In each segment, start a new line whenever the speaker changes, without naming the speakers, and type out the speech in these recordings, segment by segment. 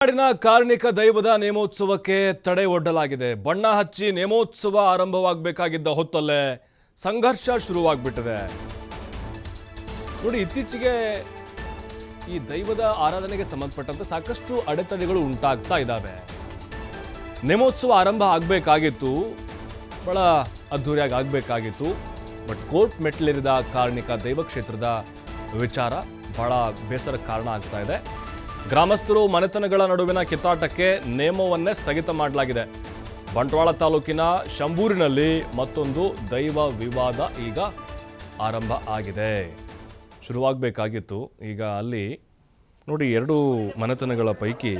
ನಾಡಿನ ಕಾರ್ಣಿಕ ದೈವದ ನೇಮೋತ್ಸವಕ್ಕೆ ತಡೆ ಒಡ್ಡಲಾಗಿದೆ. ಬಣ್ಣ ಹಚ್ಚಿ ನೇಮೋತ್ಸವ ಆರಂಭವಾಗಬೇಕಾಗಿದ್ದ ಹೊತ್ತಲ್ಲೇ ಸಂಘರ್ಷ ಶುರುವಾಗ್ಬಿಟ್ಟಿದೆ. ನೋಡಿ, ಇತ್ತೀಚೆಗೆ ಈ ದೈವದ ಆರಾಧನೆಗೆ ಸಂಬಂಧಪಟ್ಟಂತೆ ಸಾಕಷ್ಟು ಅಡೆತಡೆಗಳು ಉಂಟಾಗ್ತಾ ಇದ್ದಾವೆ. ನೇಮೋತ್ಸವ ಆರಂಭ ಆಗಬೇಕಾಗಿತ್ತು, ಬಹಳ ಅದ್ಧೂರಿಯಾಗಿ ಆಗಬೇಕಾಗಿತ್ತು. ಬಟ್ ಕೋರ್ಟ್ ಮೆಟ್ಲೇರಿದ ಕಾರ್ಣಿಕ ದೈವ ಕ್ಷೇತ್ರದ ವಿಚಾರ ಬಹಳ ಬೇಸರಕ್ಕೆ ಕಾರಣ ಆಗ್ತಾ ಇದೆ. ಗ್ರಾಮಸ್ಥರು ಮನೆತನಗಳ ನಡುವಿನ ಕಿತ್ತಾಟಕ್ಕೆ ನೇಮವನ್ನೇ ಸ್ಥಗಿತ ಮಾಡಲಾಗಿದೆ. ಬಂಟ್ವಾಳ ತಾಲೂಕಿನ ಶಂಭೂರಿನಲ್ಲಿ ಮತ್ತೊಂದು ದೈವ ವಿವಾದ ಈಗ ಆರಂಭ ಆಗಿದೆ. ಶುರುವಾಗಬೇಕಾಗಿತ್ತು. ಈಗ ಅಲ್ಲಿ ನೋಡಿ, ಎರಡು ಮನೆತನಗಳ ಪೈಕಿ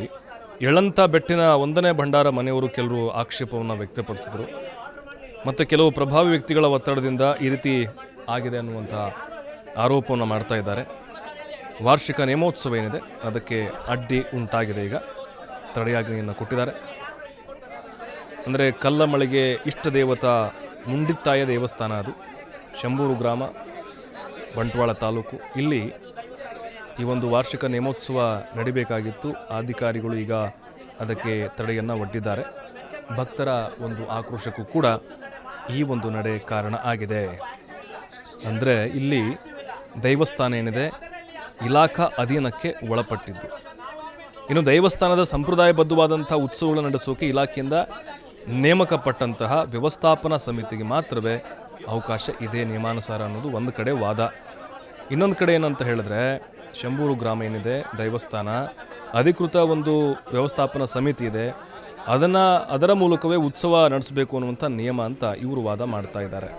ಯಳಂತ ಬೆಟ್ಟಿನ ಒಂದನೇ ಭಂಡಾರ ಮನೆಯವರು ಕೆಲವರು ಆಕ್ಷೇಪವನ್ನು ವ್ಯಕ್ತಪಡಿಸಿದರು. ಮತ್ತು ಕೆಲವು ಪ್ರಭಾವಿ ವ್ಯಕ್ತಿಗಳ ಒತ್ತಡದಿಂದ ಈ ರೀತಿ ಆಗಿದೆ ಅನ್ನುವಂಥ ಆರೋಪವನ್ನು ಮಾಡ್ತಾ ಇದ್ದಾರೆ. ವಾರ್ಷಿಕ ನೇಮೋತ್ಸವ ಏನಿದೆ ಅದಕ್ಕೆ ಅಡ್ಡಿ ಉಂಟಾಗಿದೆ. ಈಗ ತಡೆಯಾಜ್ಞೆಯನ್ನು ಕೊಟ್ಟಿದ್ದಾರೆ. ಅಂದರೆ ಕಲ್ಲಮಳಿಗೆ ಇಷ್ಟ ದೇವತಾ ಮುಂಡಿತ್ತಾಯ ದೇವಸ್ಥಾನ, ಅದು ಶಂಭೂರು ಗ್ರಾಮ, ಬಂಟ್ವಾಳ ತಾಲೂಕು. ಇಲ್ಲಿ ಈ ಒಂದು ವಾರ್ಷಿಕ ನೇಮೋತ್ಸವ ನಡಿಬೇಕಾಗಿತ್ತು. ಅಧಿಕಾರಿಗಳು ಈಗ ಅದಕ್ಕೆ ತಡೆಯನ್ನು ಒಡ್ಡಿದ್ದಾರೆ. ಭಕ್ತರ ಒಂದು ಆಕ್ರೋಶಕ್ಕೂ ಕೂಡ ಈ ಒಂದು ನಡೆ ಕಾರಣ ಆಗಿದೆ. ಅಂದರೆ ಇಲ್ಲಿ ದೈವಸ್ಥಾನ ಏನಿದೆ ಇಲಾಖಾ ಅಧೀನಕ್ಕೆ ಒಳಪಟ್ಟಿದ್ದು. ಇನ್ನು ದೇವಸ್ಥಾನದ ಸಂಪ್ರದಾಯಬದ್ಧವಾದಂಥ ಉತ್ಸವಗಳನ್ನು ನಡೆಸೋಕೆ ಇಲಾಖೆಯಿಂದ ನೇಮಕಪಟ್ಟಂತಹ ವ್ಯವಸ್ಥಾಪನಾ ಸಮಿತಿಗೆ ಮಾತ್ರವೇ ಅವಕಾಶ ಇದೆ ನಿಯಮಾನುಸಾರ ಅನ್ನೋದು ಒಂದು ಕಡೆ ವಾದ. ಇನ್ನೊಂದು ಕಡೆ ಏನಂತ ಹೇಳಿದ್ರೆ, ಶಂಭೂರು ಗ್ರಾಮ ಏನಿದೆ ದೇವಸ್ಥಾನ, ಅಧಿಕೃತ ಒಂದು ವ್ಯವಸ್ಥಾಪನಾ ಸಮಿತಿ ಇದೆ, ಅದರ ಮೂಲಕವೇ ಉತ್ಸವ ನಡೆಸಬೇಕು ಅನ್ನುವಂಥ ನಿಯಮ ಅಂತ ಇವರು ವಾದ ಮಾಡ್ತಾ ಇದ್ದಾರೆ.